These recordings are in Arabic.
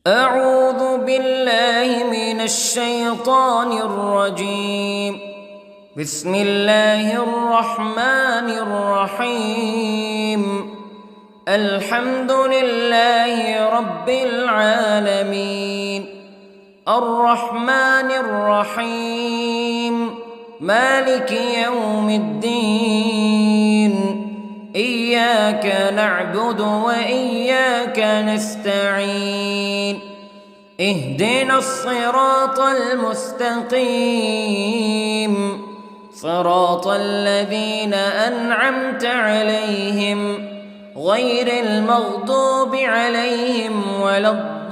أعوذ بالله من الشيطان الرجيم. بسم الله الرحمن الرحيم. الحمد لله رب العالمين، الرحمن الرحيم، مالك يوم الدين. إياك نعبد وإياك نستعين. اهدنا الصراط المستقيم، صراط الذين أنعمت عليهم غير المغضوب عليهم ولا الضالين.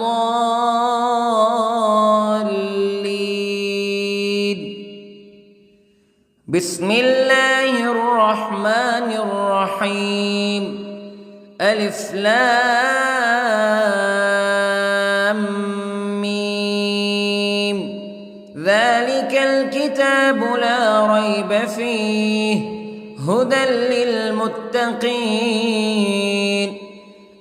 بسم الله الرحمن الرحيم. ألف لام ميم. ذلك الكتاب لا ريب فيه هدى للمتقين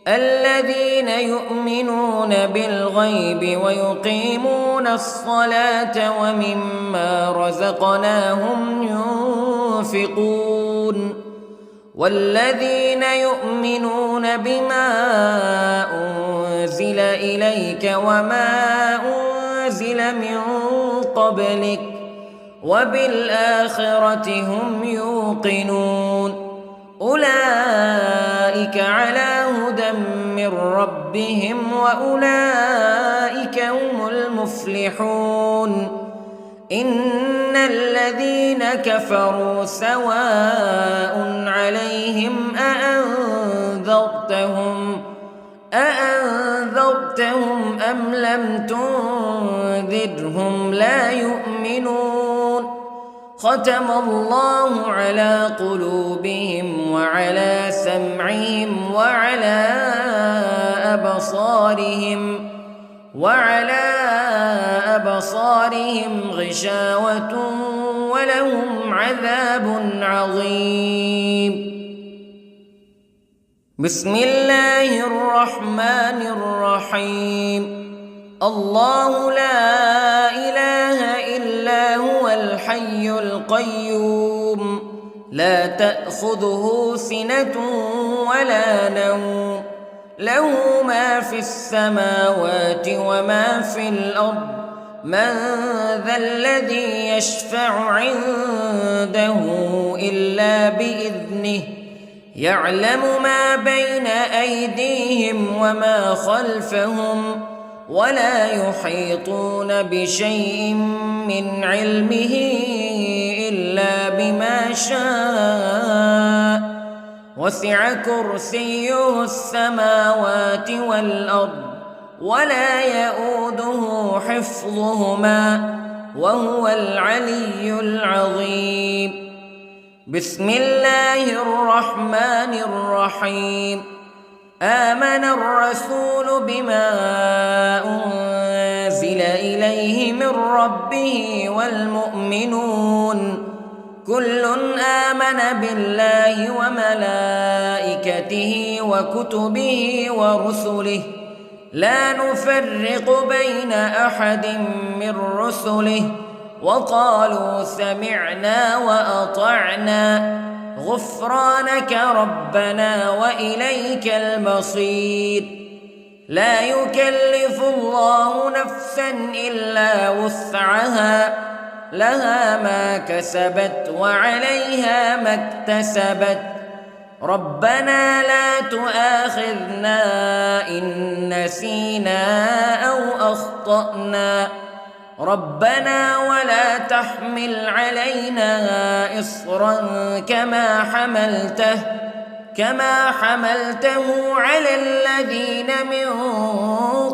الذين يؤمنون بالغيب ويقيمون الصلاة ومما رزقناهم ينفقون والذين يؤمنون بما أنزل إليك وما أنزل من قبلك وبالآخرة هم يوقنون. أولئك على هدى من ربهم وأولئك هم المفلحون. إن الذين كفروا سواء عليهم أأنذرتهم أم لم تنذرهم لا يؤمنون. ختم الله على قلوبهم وعلى سمعهم وعلى أبصارهم غشاوة ولهم عذاب عظيم. بسم الله الرحمن الرحيم. الله لا إله إلا هو الحي القيوم لا تأخذه سنة ولا نوم له ما في السماوات وما في الأرض. من ذا الذي يشفع عنده إلا بإذنه يعلم ما بين أيديهم وما خلفهم ولا يحيطون بشيء من علمه إلا بما شاء. وسع كرسيه السماوات والأرض ولا يؤوده حفظهما وهو العلي العظيم. بسم الله الرحمن الرحيم. آمن الرسول بما أنزل إليه من ربه والمؤمنون كل آمن بالله وملائكته وكتبه ورسله لا نفرق بين أحد من رسله وقالوا سمعنا وأطعنا غفرانك ربنا وإليك المصير. لا يكلف الله نفسا إلا وسعها لها ما كسبت وعليها ما اكتسبت. ربنا لا تؤاخذنا إن نسينا أو أخطأنا ربنا ولا تحمل علينا إصرا كما حملته على الذين من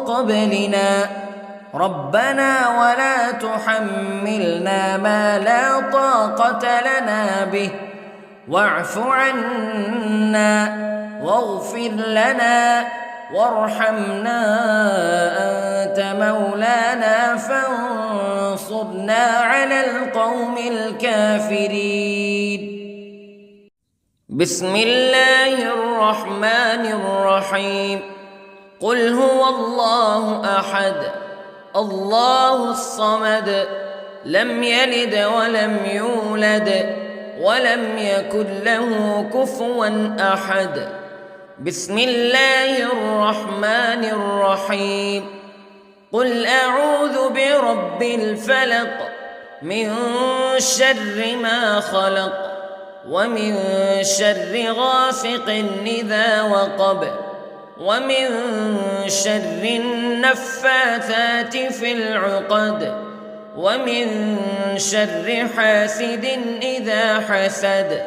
قبلنا ربنا ولا تحملنا ما لا طاقة لنا به واعف عنا واغفر لنا وارحمنا أنت مولانا فانصرنا على القوم الكافرين. بسم الله الرحمن الرحيم. قل هو الله أحد الله الصمد لم يلد ولم يولد ولم يكن له كفوا أحد. بسم الله الرحمن الرحيم. قل أعوذ برب الفلق من شر ما خلق ومن شر غاسق إذا وقب ومن شر النفاثات في العقد ومن شر حاسد إذا حسد.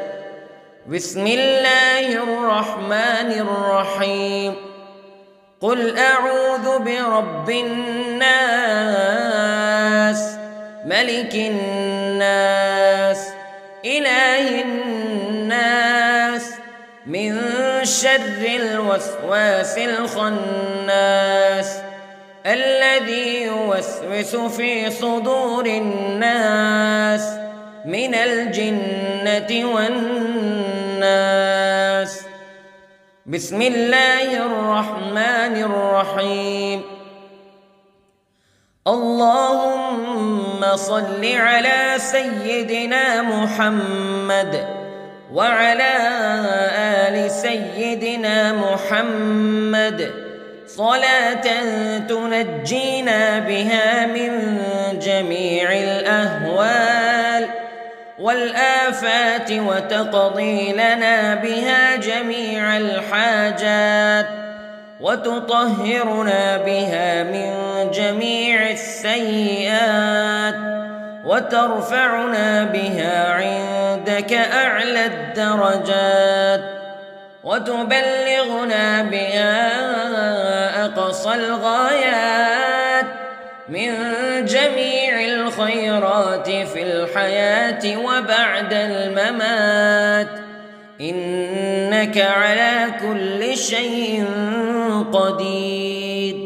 بسم الله الرحمن الرحيم. قل أعوذ برب الناس ملك الناس إله الناس من شر الوسواس الخناس الذي يوسوس في صدور الناس من الجنة والناس. بسم الله الرحمن الرحيم. اللهم صل على سيدنا محمد وعلى آل سيدنا محمد صلاة تنجينا بها من جميع الأهوال والآفات وتقضي لنا بها جميع الحاجات وتطهرنا بها من جميع السيئات وترفعنا بها عندك أعلى الدرجات وتبلغنا بها أقصى الغايات من جميع الخيرات في الحياة وبعد الممات إنك على كل شيء قدير.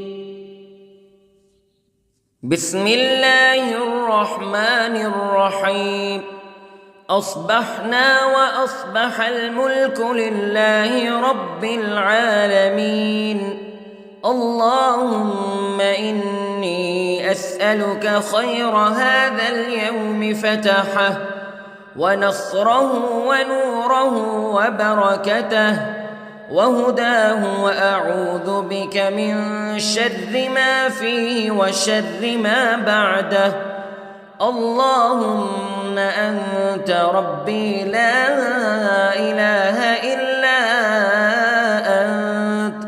بسم الله الرحمن الرحيم. أصبحنا وأصبح الملك لله رب العالمين. اللهم إني أسألك خير هذا اليوم فتحه ونصره ونوره وبركته وهداه وأعوذ بك من شر ما فيه وشر ما بعده. اللهم أنت ربي لا إله إلا أنت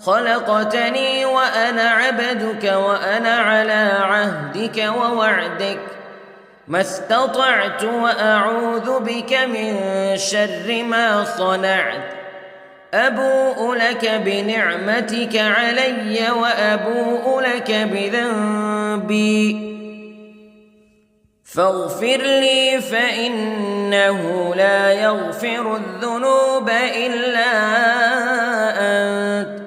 خلقتني وأنا عبدك وأنا على عهدك ووعدك ما استطعت وأعوذ بك من شر ما صنعت. أبوء لك بنعمتك علي وأبوء لك بذنبي فاغفر لي فإنه لا يغفر الذنوب إلا أنت.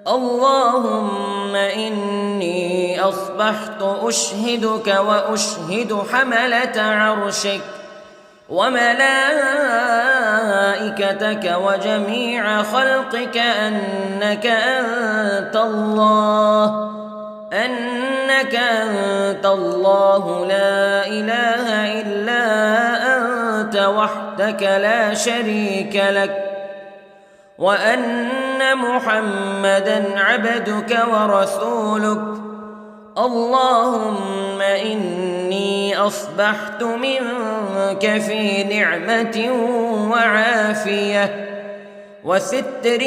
اللهم إني أصبحت أشهدك وأشهد حملة عرشك وملائكتك وجميع خلقك أنك أنت الله لا إله إلا أنت وحدك لا شريك لك وأن محمدًا عبدك ورسولك. اللهم إني أصبحت منك في نعمة وعافية وستر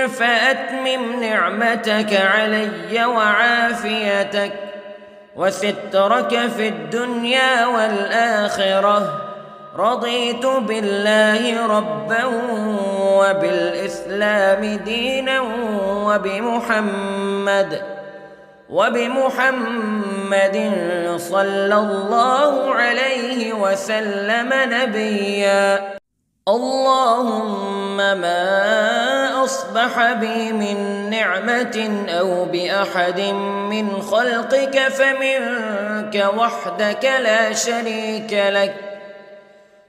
فأتمم نعمتك علي وعافيتك وسترك في الدنيا والآخرة. رضيت بالله ربا وبالإسلام دينا وبمحمد صلى الله عليه وسلم نبيا. اللهم ما أصبح بي من نعمة أو بأحد من خلقك فمنك وحدك لا شريك لك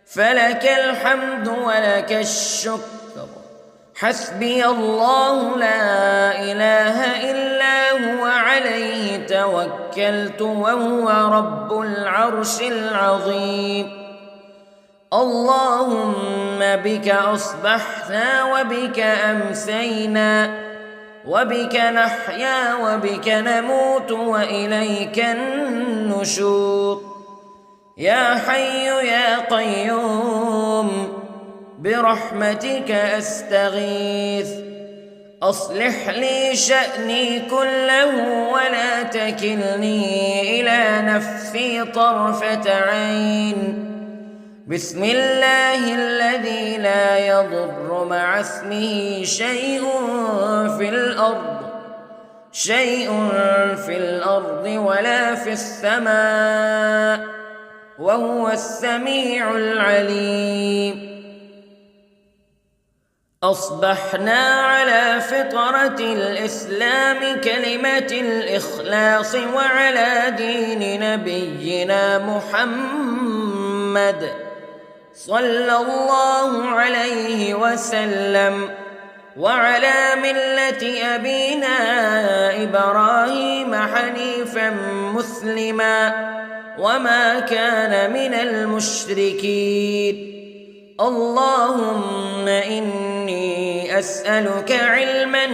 فلك الحمد ولك الشكر حسبي الله لا إله إلا هو عليه توكلت وهو رب العرش العظيم. اللهم بك أصبحنا وبك أمسينا وبك نحيا وبك نموت وإليك النشور. يا حي يا قيوم برحمتك أستغيث، أصلح لي شأني كله ولا تكلني إلى نفسي طرفة عين. بسم الله الذي لا يضر مع اسمه شيء في الأرض ولا في السماء وهو السميع العليم. أصبحنا على فطرة الإسلام كلمة الإخلاص وعلى دين نبينا محمد صلى الله عليه وسلم وعلى ملة أبينا إبراهيم حنيفا مسلما وما كان من المشركين. اللهم إني أسألك علما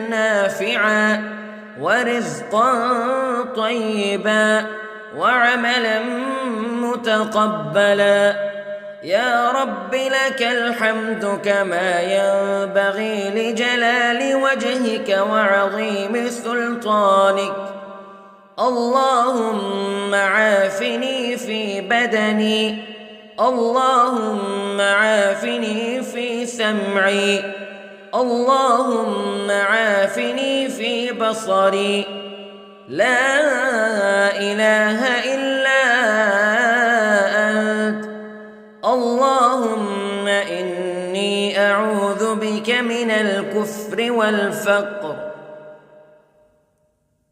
نافعا ورزقا طيبا وعملا متقبلا. يا رب لك الحمد كما ينبغي لجلال وجهك وعظيم سلطانك. اللهم عافني في بدني، اللهم عافني في سمعي، اللهم عافني في بصري. لا إله إلا أنت. اللهم إني أعوذ بك من الكفر والفقر.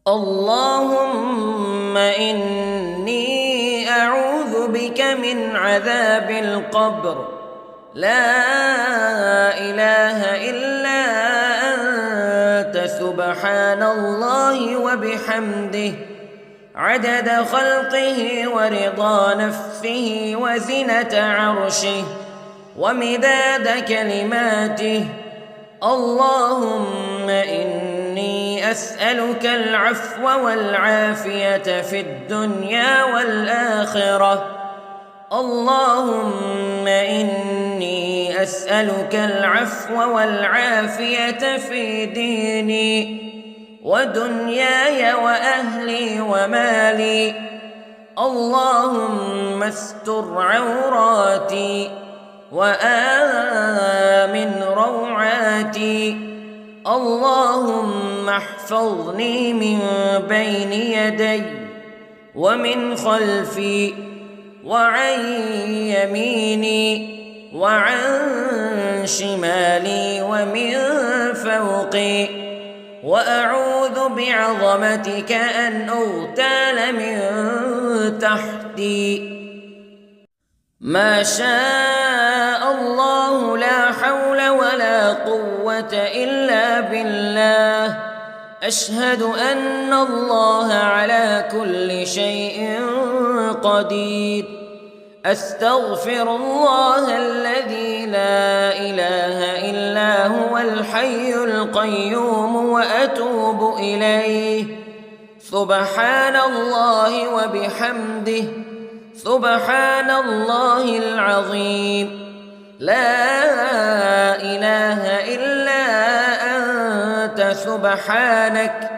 اللهم إني أعوذ بك من عذاب القبر. لا إله إلا أنت سبحان الله وبحمده عدد خلقه ورضا نفسه وزنة عرشه ومداد كلماته. اللهم إني أسألك العفو والعافية في الدنيا والآخرة. اللهم إني أسألك العفو والعافية في ديني ودنياي وأهلي ومالي. اللهم استر عوراتي وآمن روعاتي. اللهم احفظني من بين يدي ومن خلفي وعن يميني وعن شمالي ومن فوقي، وأعوذ بعظمتك أن أغتال من تحتي. ما شاء الله لا حول ولا قوة إلا بالله. أشهد أن الله على كل شيء قدير. أستغفر الله الذي لا إله إلا هو الحي القيوم وأتوب إليه. سبحان الله وبحمده سبحان الله العظيم. لا إله إلا أنت سبحانك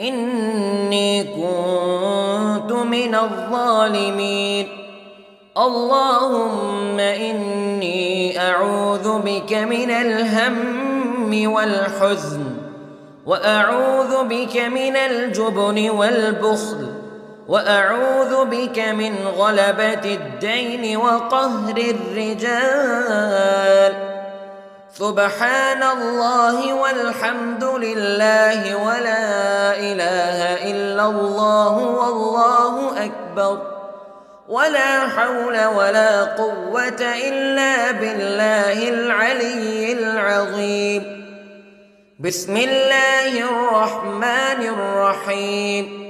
إني كنت من الظالمين. اللهم إني أعوذ بك من الهم والحزن، وأعوذ بك من الجبن والبخل، وأعوذ بك من غلبة الدين وقهر الرجال. سبحان الله والحمد لله ولا إله إلا الله والله أكبر. ولا حول ولا قوة إلا بالله العلي العظيم. بسم الله الرحمن الرحيم.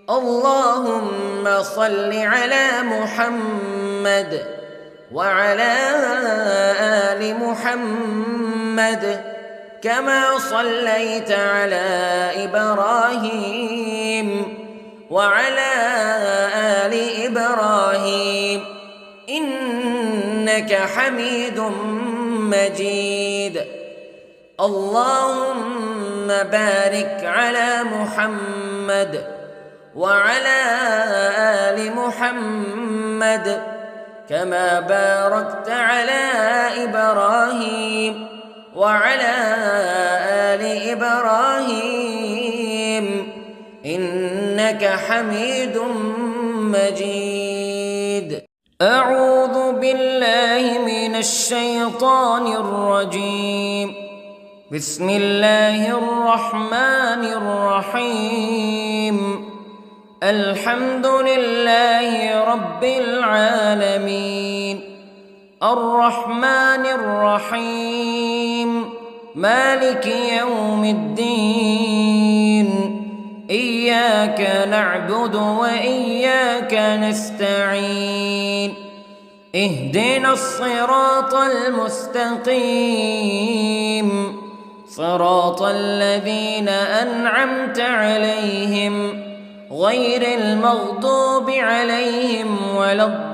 اللهم صل على محمد وعلى آل محمد كما صليت على إبراهيم وعلى آل إبراهيم إنك حميد مجيد. اللهم بارك على محمد وعلى آل محمد كما باركت على إبراهيم وعلى آل إبراهيم إنك حميد مجيد. أعوذ بالله من الشيطان الرجيم. بسم الله الرحمن الرحيم. الحمد لله رب العالمين الرحمن الرحيم مالك يوم الدين إياك نعبد وإياك نستعين اهدنا الصراط المستقيم صراط الذين أنعمت عليهم غير المغضوب عليهم ولا الضالين.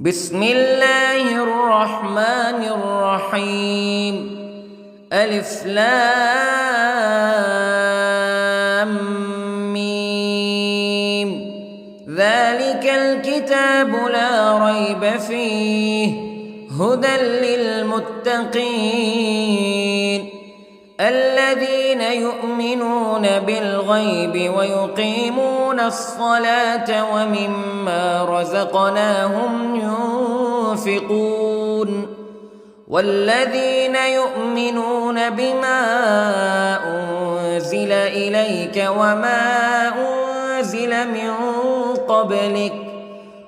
بسم الله الرحمن الرحيم. ألف لام ميم. ذلك الكتاب لا ريب فيه هدى للمتقين الذين يؤمنون بالغيب ويقيمون الصلاة ومما رزقناهم ينفقون والذين يؤمنون بما أنزل إليك وما أنزل من قبلك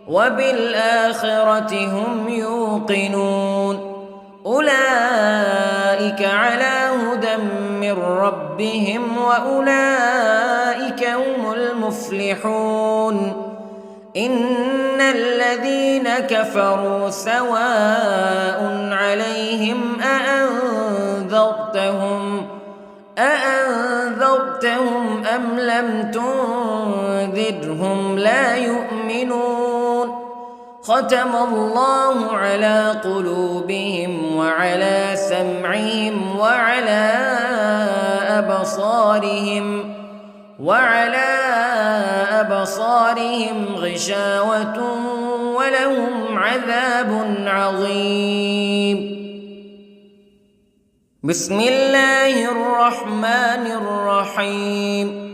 وبالآخرة هم يوقنون أولئك على هدى من ربهم وأولئك هم المفلحون. إن الذين كفروا سواء عليهم أأنذرتهم أم لم تنذرهم لا يؤمنون. ختم الله على قلوبهم وعلى سمعهم وعلى أبصارهم غشاوة ولهم عذاب عظيم. بسم الله الرحمن الرحيم.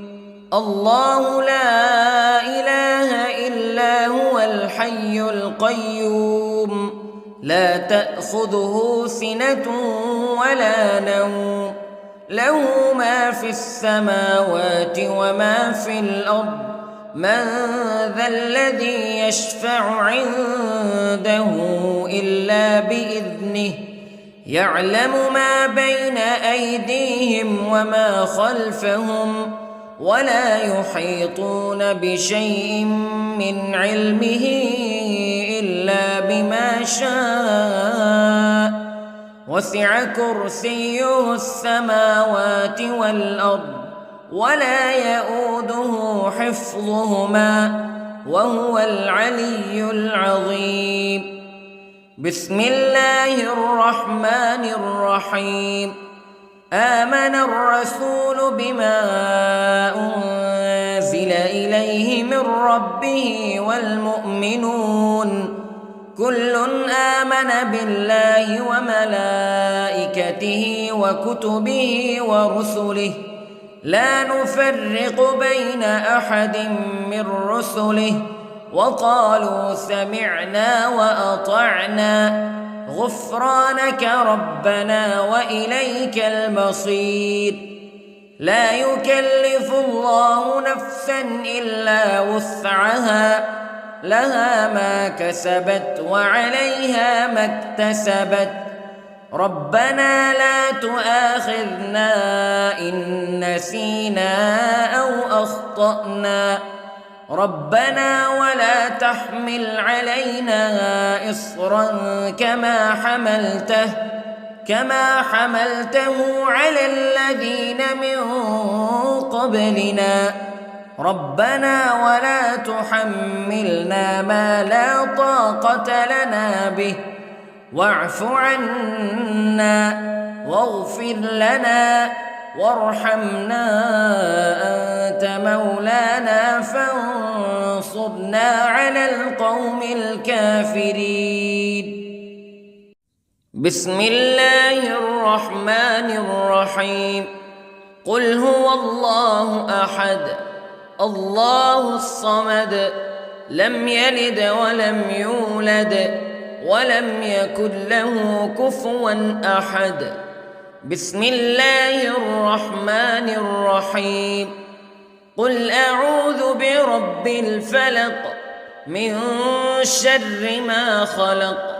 الله لا إله إلا هو الحي القيوم لا تأخذه سنة ولا نوم له ما في السماوات وما في الأرض من ذا الذي يشفع عنده إلا بإذنه يعلم ما بين أيديهم وما خلفهم ولا يحيطون بشيء من علمه إلا بما شاء وسع كرسيه السماوات والأرض ولا يؤوده حفظهما وهو العلي العظيم. بسم الله الرحمن الرحيم. آمن الرسول بما أنزل إليه من ربه والمؤمنون كل آمن بالله وملائكته وكتبه ورسله لا نفرق بين أحد من رسله وقالوا سمعنا وأطعنا غفرانك ربنا وإليك المصير. لا يكلف الله نفسا إلا وسعها لها ما كسبت وعليها ما اكتسبت ربنا لا تؤاخذنا إن نسينا أو أخطأنا ربنا ولا تحمل علينا إصرا كما حملته على الذين من قبلنا ربنا ولا تحملنا ما لا طاقة لنا به واعف عنا واغفر لنا وارحمنا أنت مولانا فانصرنا على القوم الكافرين. بسم الله الرحمن الرحيم. قل هو الله أحد الله الصمد لم يلد ولم يولد ولم يكن له كفوا أحد. بسم الله الرحمن الرحيم. قل أعوذ برب الفلق من شر ما خلق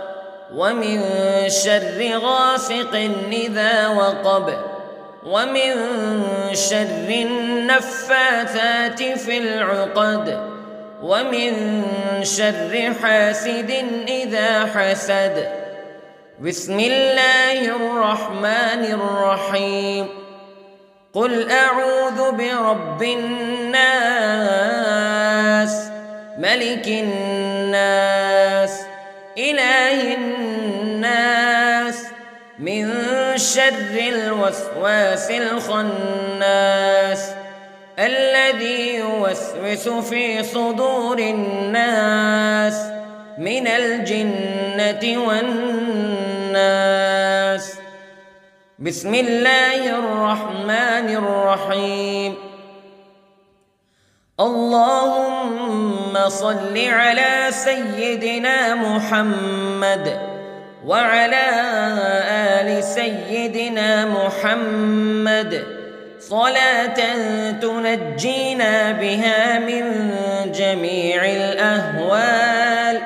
ومن شر غاسق إذا وقب ومن شر النفاثات في العقد ومن شر حاسد إذا حسد. بسم الله الرحمن الرحيم. قل أعوذ برب الناس ملك الناس إله الناس من شر الوسواس الخناس الذي يوسوس في صدور الناس من الجنة والناس. بسم الله الرحمن الرحيم. اللهم صل على سيدنا محمد وعلى آل سيدنا محمد صلاة تنجينا بها من جميع الأهوال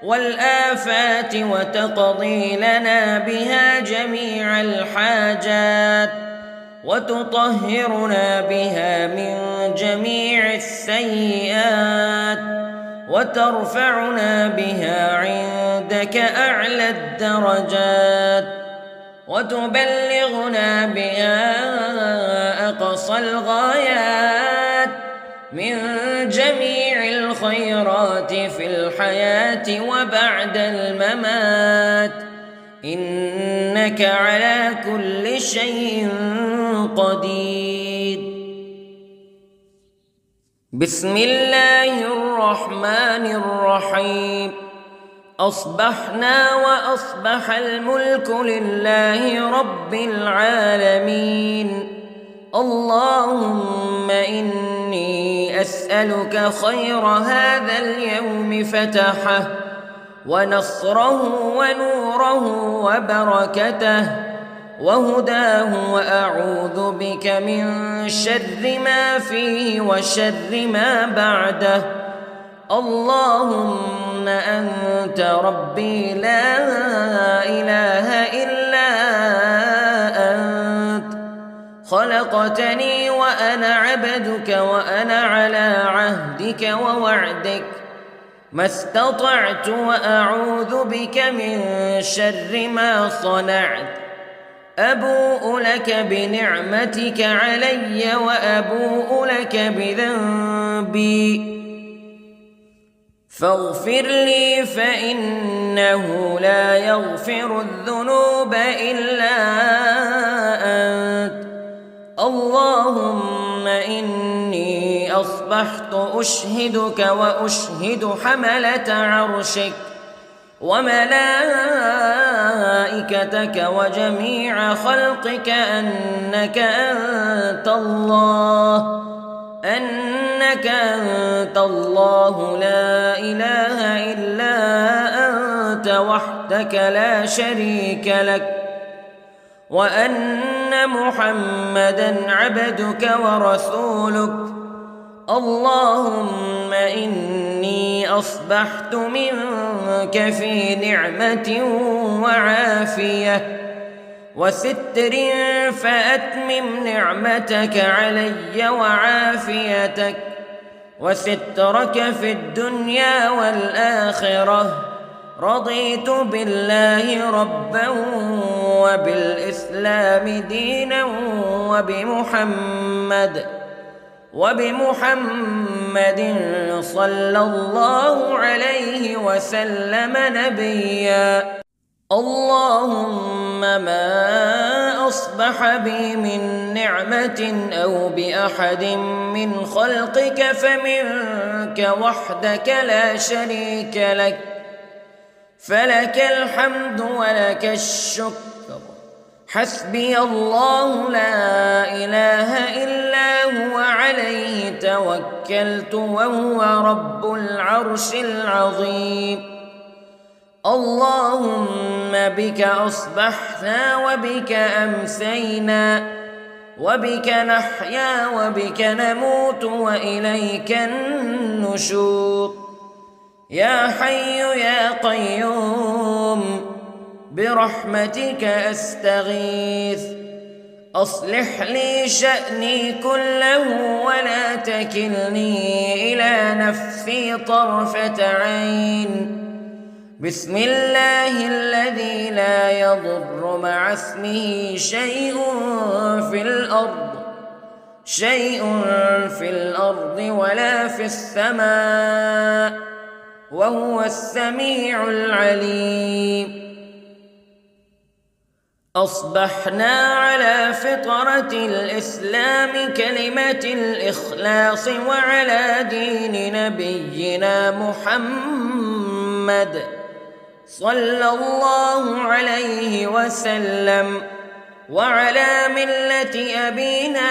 والآفات وتقضي لنا بها جميع الحاجات وتطهرنا بها من جميع السيئات وترفعنا بها عندك أعلى الدرجات وتبلغنا بها أقصى الغايات من جميع الخيرات في الحياة وبعد الممات إنك على كل شيء قدير. بسم الله الرحمن الرحيم. أصبحنا وأصبح الملك لله رب العالمين. اللهم إني أسألك خير هذا اليوم فتحه ونصره ونوره وبركته وهداه وأعوذ بك من شر ما فيه وشر ما بعده. اللهم أنت ربي لا إله إلا أنت خلقتني وأنا عبدك وأنا على عهدك ووعدك ما استطعت وأعوذ بك من شر ما صنعت. أبوء لك بنعمتك علي وأبوء لك بذنبي فاغفر لي فإنه لا يغفر الذنوب إلا أنت. اللهم إني أصبحت أشهدك وأشهد حملة عرشك وملائكتك وجميع خلقك أنك أنت الله لا إله إلا أنت وحدك لا شريك لك وأن أن محمدًا عبدك ورسولك. اللهم إني أصبحت منك في نعمة وعافية وستر، فأتمم نعمتك علي وعافيتك وسترك في الدنيا والآخرة. رضيت بالله ربًا وبالإسلام دينًا وبمحمد صلى الله عليه وسلم نبيًا. اللهم ما أصبح بي من نعمة أو بأحد من خلقك فمنك وحدك لا شريك لك، فلك الحمد ولك الشكر. حسبي الله لا إله إلا هو، عليه توكلت وهو رب العرش العظيم. اللهم بك أصبحنا وبك أمسينا وبك نحيا وبك نموت وإليك النشور. يا حي يا قيوم برحمتك أستغيث، أصلح لي شأني كله ولا تكلني إلى نفسي طرفة عين. بسم الله الذي لا يضر مع اسمه شيء في الأرض ولا في السماء، وهو السميع العليم. أصبحنا على فطرة الإسلام كلمة الإخلاص وعلى دين نبينا محمد صلى الله عليه وسلم، وعلى ملة أبينا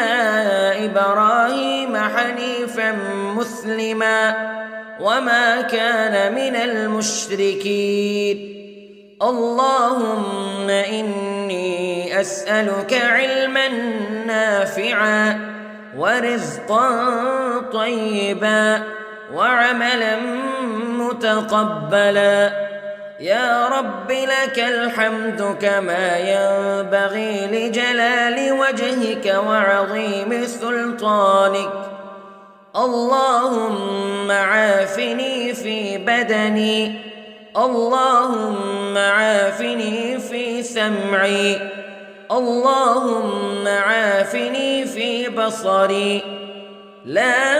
إبراهيم حنيفا مسلما وما كان من المشركين. اللهم إني أسألك علما نافعا ورزقا طيبا وعملا متقبلا. يا رب لك الحمد كما ينبغي لجلال وجهك وعظيم سلطانك. اللهم عافني في بدني، اللهم عافني في سمعي، اللهم عافني في بصري. لا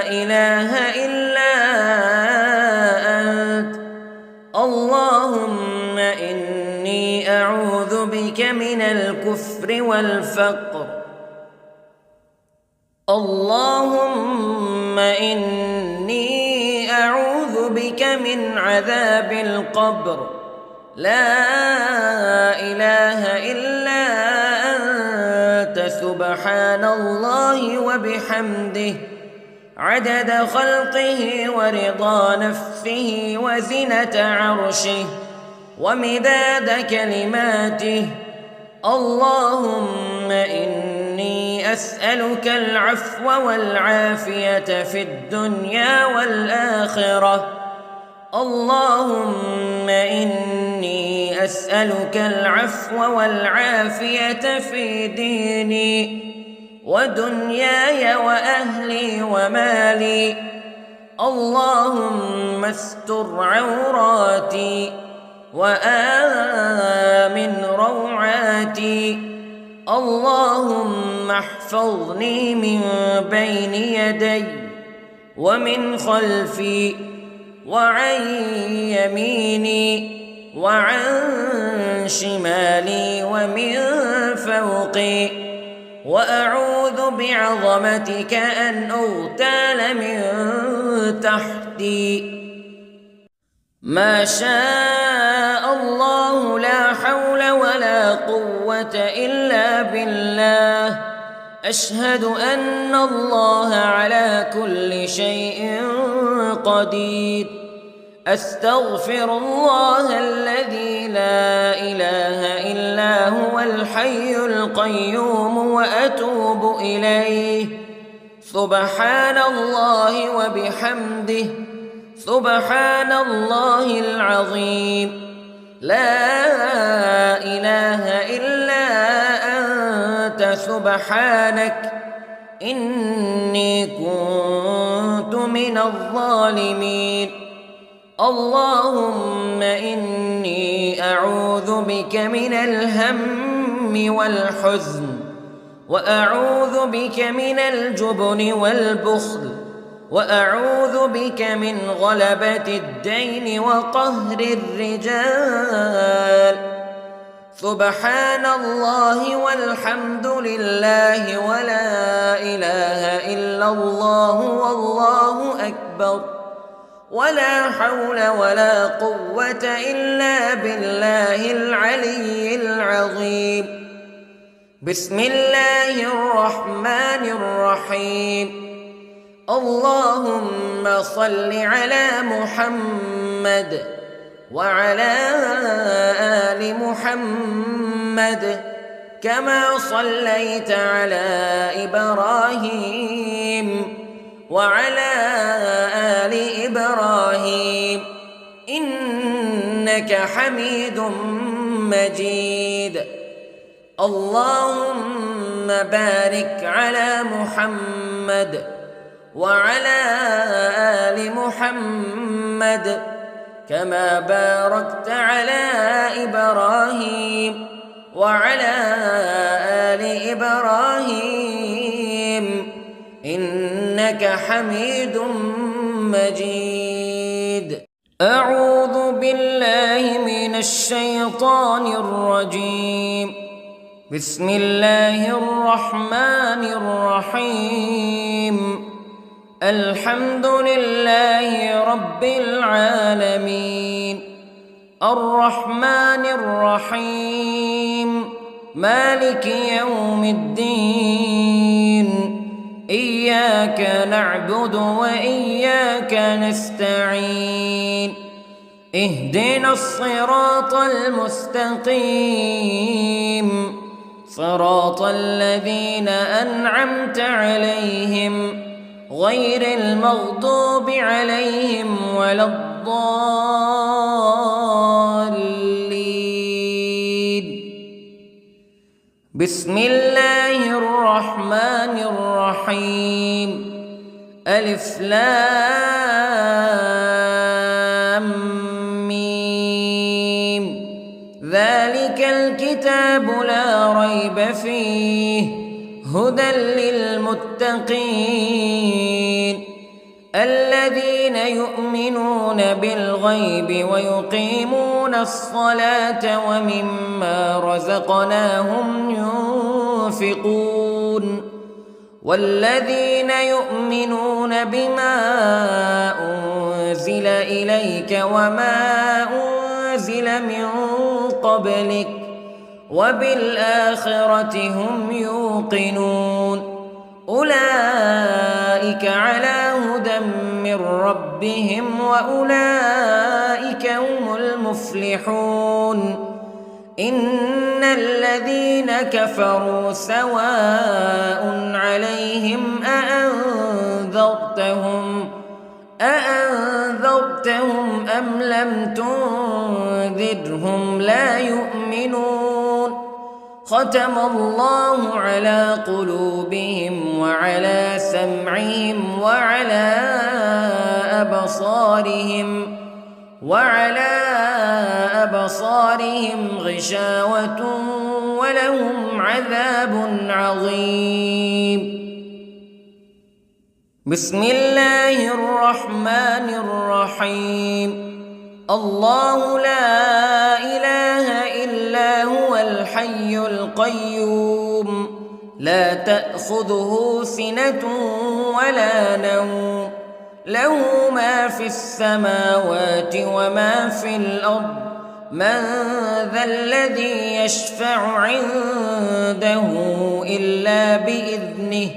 إله إلا أنت. اللهم إني أعوذ بك من الكفر والفقر. اللهم إني أعوذ بك من عذاب القبر. لا إله إلا أنت، سبحان الله وبحمده، عدد خلقه ورضا نفسه وزنة عرشه ومداد كلماته. اللهم إني أسألك العفو والعافية في الدنيا والآخرة. اللهم إني أسألك العفو والعافية في ديني ودنياي وأهلي ومالي. اللهم استر عوراتي وآمن روعاتي. اللهم احفظني من بين يدي ومن خلفي وعن يميني وعن شمالي ومن فوقي، وأعوذ بعظمتك أن أغتال من تحتي. ما شاء الله لا حول ولا قوة إلا بالله. أشهد أن الله على كل شيء قدير. أستغفر الله الذي لا إله إلا هو الحي القيوم وأتوب إليه. سبحان الله وبحمده، سبحان الله العظيم. لا إله إلا أنت سبحانك إني كنت من الظالمين. اللهم إني أعوذ بك من الهم والحزن، وأعوذ بك من الجبن والبخل، وأعوذ بك من غلبة الدين وقهر الرجال. سبحان الله والحمد لله ولا إله إلا الله والله أكبر، ولا حول ولا قوة إلا بالله العلي العظيم. بسم الله الرحمن الرحيم. اللهم صل على محمد وعلى آل محمد كما صليت على إبراهيم وعلى آل إبراهيم إنك حميد مجيد. اللهم بارك على محمد وعلى آل محمد كما باركت على إبراهيم وعلى آل إبراهيم إنك حميد مجيد. أعوذ بالله من الشيطان الرجيم. بسم الله الرحمن الرحيم. الحمد لله رب العالمين، الرحمن الرحيم، مالك يوم الدين. إياك نعبد وإياك نستعين. اهدنا الصراط المستقيم، صراط الذين أنعمت عليهم غير المغضوب عليهم ولا الضالين. بسم الله الرحمن الرحيم. ألف لام ميم. ذلك الكتاب لا ريب فيه هدى للمتقين الذين يؤمنون بالغيب ويقيمون الصلاة ومما رزقناهم ينفقون والذين يؤمنون بما أنزل إليك وما أنزل من قبلك وبالآخرة هم يوقنون أولئك على هدى من ربهم وأولئك هم المفلحون. إن الذين كفروا سواء عليهم أأنذرتهم أم لم تنذرهم لا يؤمنون. ختم الله على قلوبهم وعلى سمعهم وعلى أبصارهم غشاوة ولهم عذاب عظيم. بسم الله الرحمن الرحيم. الله لا إله إلا هو الحي القيوم لا تأخذه سنة ولا نوم له ما في السماوات وما في الأرض من ذا الذي يشفع عنده إلا بإذنه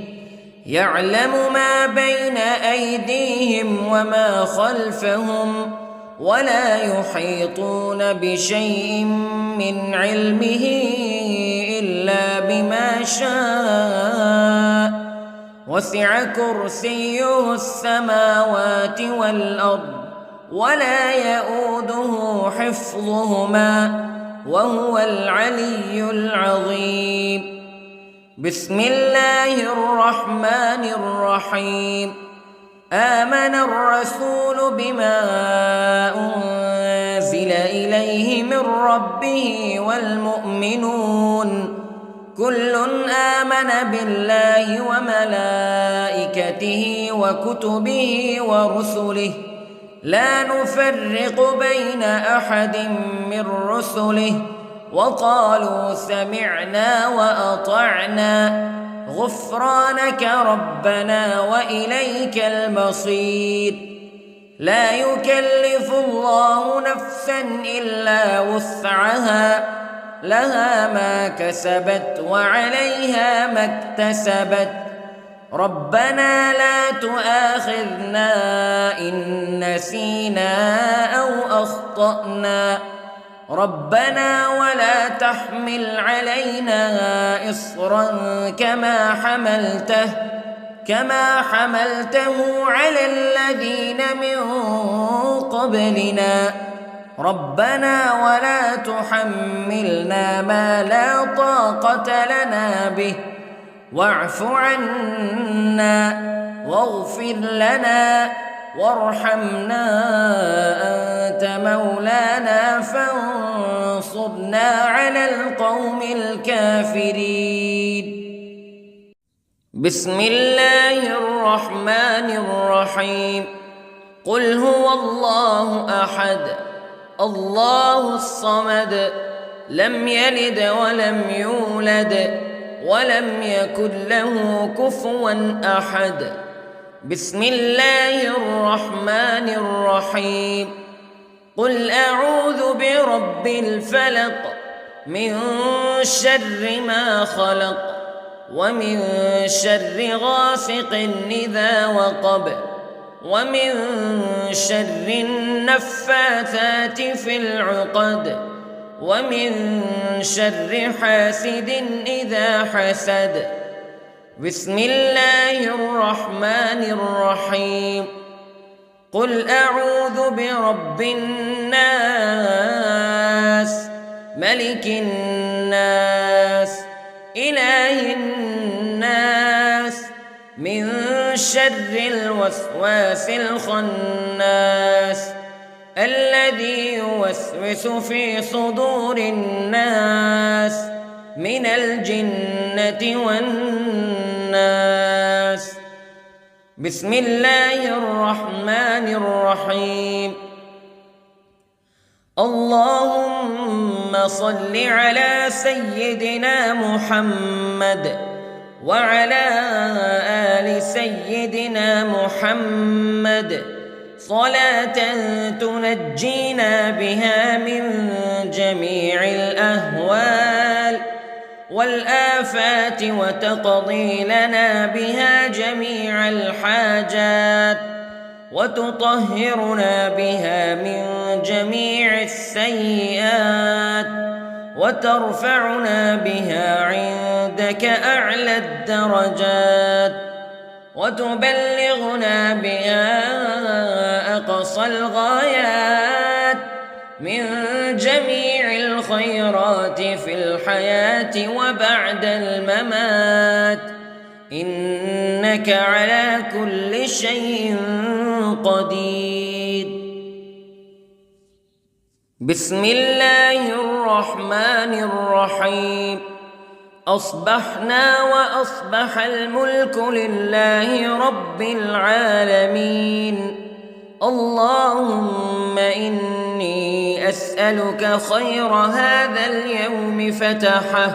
يعلم ما بين أيديهم وما خلفهم ولا يحيطون بشيء من علمه إلا بما شاء وسع كرسيه السماوات والأرض ولا يؤوده حفظهما وهو العلي العظيم. بسم الله الرحمن الرحيم. آمن الرسول بما أنزل إليه من ربه والمؤمنون كل آمن بالله وملائكته وكتبه ورسله لا نفرق بين أحد من رسله وقالوا سمعنا وأطعنا غفرانك ربنا وإليك المصير. لا يكلف الله نفسا إلا وسعها لها ما كسبت وعليها ما اكتسبت ربنا لا تؤاخذنا إن نسينا أو أخطأنا ربنا ولا تحمل علينا إصرا كما حملته على الذين من قبلنا ربنا ولا تحملنا ما لا طاقة لنا به واعف عنا واغفر لنا وارحمنا أنت مولانا فانصرنا على القوم الكافرين. بسم الله الرحمن الرحيم. قل هو الله أحد الله الصمد لم يلد ولم يولد ولم يكن له كفوا أحد. بسم الله الرحمن الرحيم. قل أعوذ برب الفلق من شر ما خلق ومن شر غاسق إذا وقب ومن شر النفاثات في العقد ومن شر حاسد إذا حسد. بسم الله الرحمن الرحيم. قل أعوذ برب الناس ملك الناس إله الناس من شر الوسواس الخناس الذي يوسوس في صدور الناس من الجنة والناس. بسم الله الرحمن الرحيم. اللهم صل على سيدنا محمد وعلى آل سيدنا محمد صلاة تنجينا بها من جميع الأهوال والآفات وتقضي لنا بها جميع الحاجات وتطهرنا بها من جميع السيئات وترفعنا بها عندك أعلى الدرجات وتبلغنا بها أقصى الغايات من جميع الخيرات في الحياة وبعد الممات إنك على كل شيء قدير. بسم الله الرحمن الرحيم. أصبحنا وأصبح الملك لله رب العالمين. اللهم إني أسألك خير هذا اليوم فتحه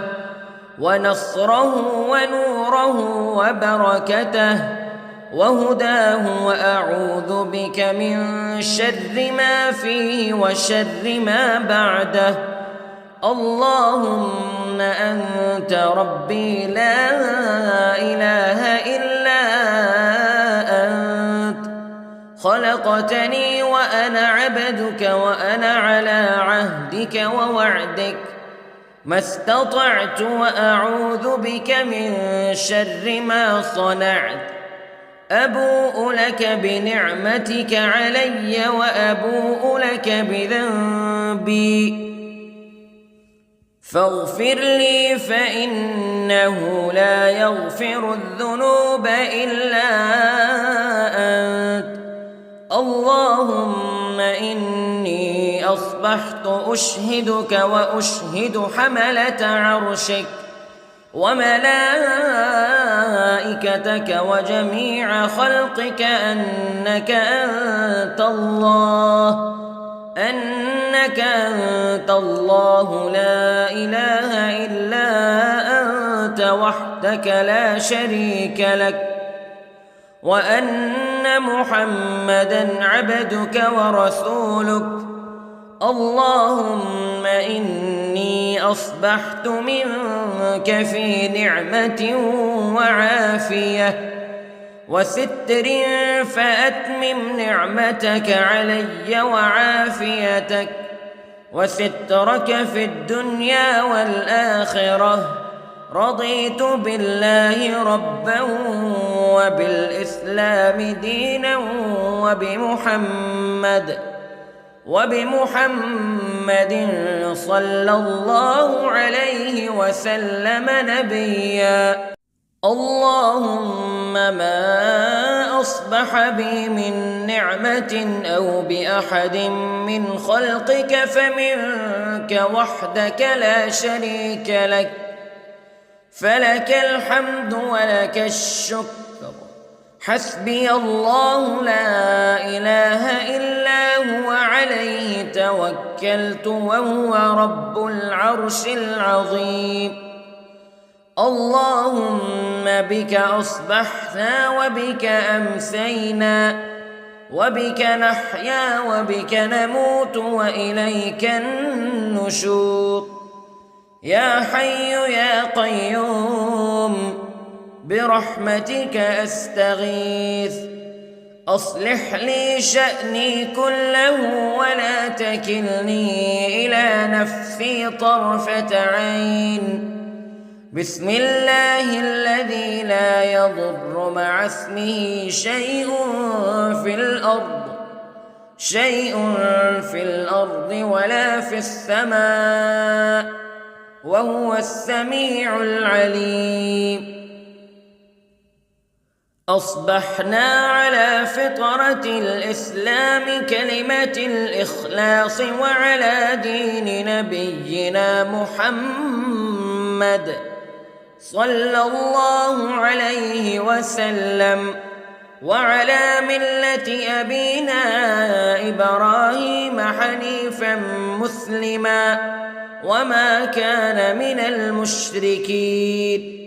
ونصره ونوره وبركته وهداه وأعوذ بك من شر ما فيه وشر ما بعده. اللهم أنت ربي لا إله إلا أنت خلقتني وأنا عبدك وأنا على عهدك ووعدك ما استطعت وأعوذ بك من شر ما صنعت أبوء لك بنعمتك علي وأبوء لك بذنبي فاغفر لي فإنه لا يغفر الذنوب إلا أنت اللهم إني أصبحت أشهدك وأشهد حملة عرشك وملائكتك وجميع خلقك أنك أنت الله لا إله إلا أنت وحدك لا شريك لك وأن محمدًا عبدك ورسولك اللهم إني أصبحت منك في نعمة وعافية وستر فأتمم نعمتك علي وعافيتك وسترك في الدنيا والآخرة رضيت بالله ربا وبالإسلام دينا وبمحمد صلى الله عليه وسلم نبيا اللهم ما أصبح بي من نعمة أو بأحد من خلقك فمنك وحدك لا شريك لك فلك الحمد ولك الشكر حسبي الله لا إله إلا هو عليه توكلت وهو رب العرش العظيم اللهم بك أصبحنا وبك أمسينا وبك نحيا وبك نموت وإليك النشور يا حي يا قيوم برحمتك أستغيث أصلح لي شأني كله ولا تكلني إلى نفسي طرفة عين بسم الله الذي لا يضر مع اسمه شيء في الأرض ولا في السماء وهو السميع العليم أصبحنا على فطرة الإسلام كلمة الإخلاص وعلى دين نبينا محمد صلى الله عليه وسلم وعلى ملة أبينا إبراهيم حنيفا مسلما وما كان من المشركين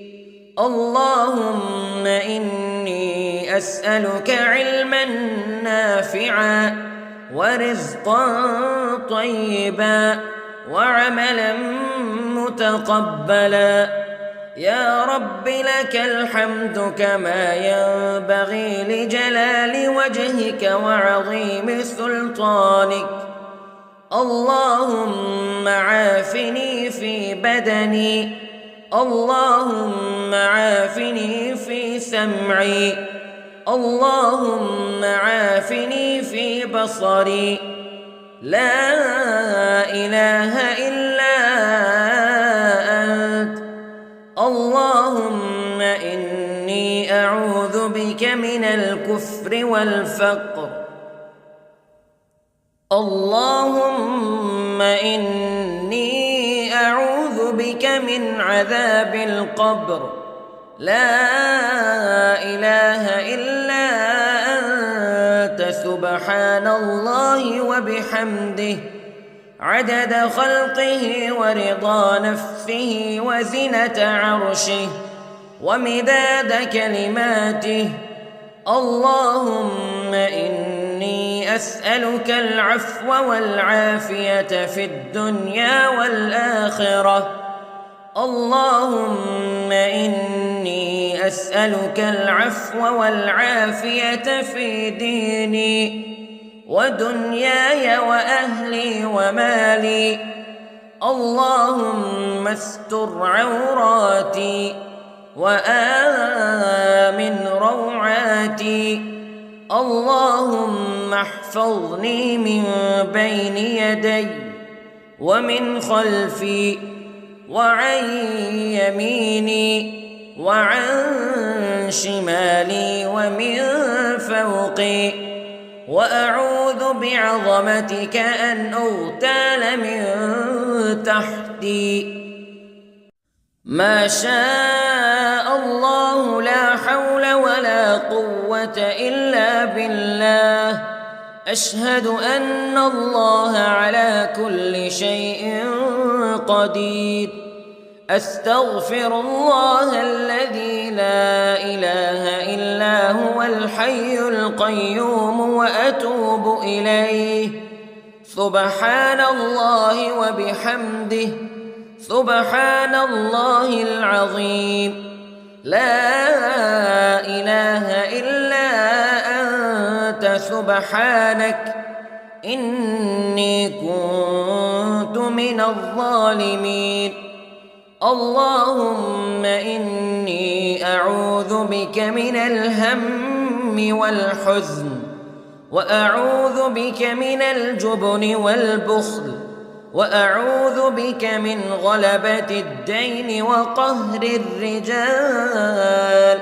اللهم إني أسألك علما نافعا ورزقا طيبا وعملا متقبلا يا رب لك الحمد كما ينبغي لجلال وجهك وعظيم سلطانك اللهم عافني في بدني اللهم عافني في سمعي اللهم عافني في بصري لا إله إلا أنت اللهم إني أعوذ بك من الكفر والفقر اللهم إني أعوذ بك من عذاب القبر لا إله إلا أنت سبحان الله وبحمده عدد خلقه ورضا نفسه وزنة عرشه ومداد كلماته اللهم إني أسألك العفو والعافية في الدنيا والآخرة اللهم إني أسألك العفو والعافية في ديني ودنياي وأهلي ومالي. اللهم استر عوراتي وآمن روعاتي. اللهم احفظني من بين يدي ومن خلفي وعن يميني وعن شمالي ومن فوقي، وأعوذ بعظمتك أن أغتال من تحتي. ما شاء الله لا حول ولا قوة إلا بالله. أشهد أن الله على كل شيء قدير. أستغفر الله الذي لا إله إلا هو الحي القيوم وأتوب إليه. سبحان الله وبحمده، سبحان الله العظيم. لا إله إلا أنت سبحانك إني كنت من الظالمين. اللهم إني أعوذ بك من الهم والحزن، وأعوذ بك من الجبن والبخل، وأعوذ بك من غلبة الدين وقهر الرجال.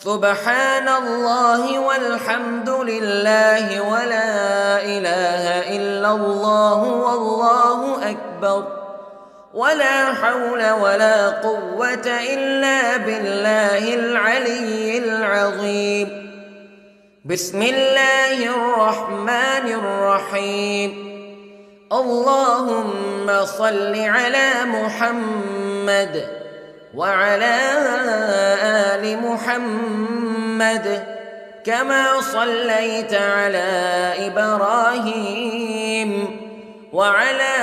سبحان الله والحمد لله ولا إله إلا الله والله أكبر، ولا حول ولا قوة إلا بالله العلي العظيم. بسم الله الرحمن الرحيم. اللهم صل على محمد وعلى آل محمد كما صليت على إبراهيم وعلى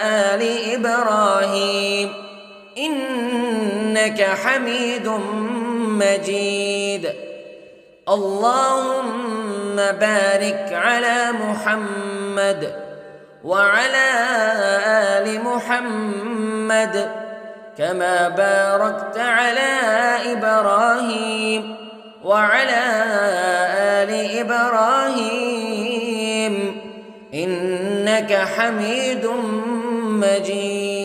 آل إبراهيم إنك حميد مجيد. اللهم بارك على محمد وعلى آل محمد كما باركت على إبراهيم وعلى آل إبراهيم إنك حميد مجيد.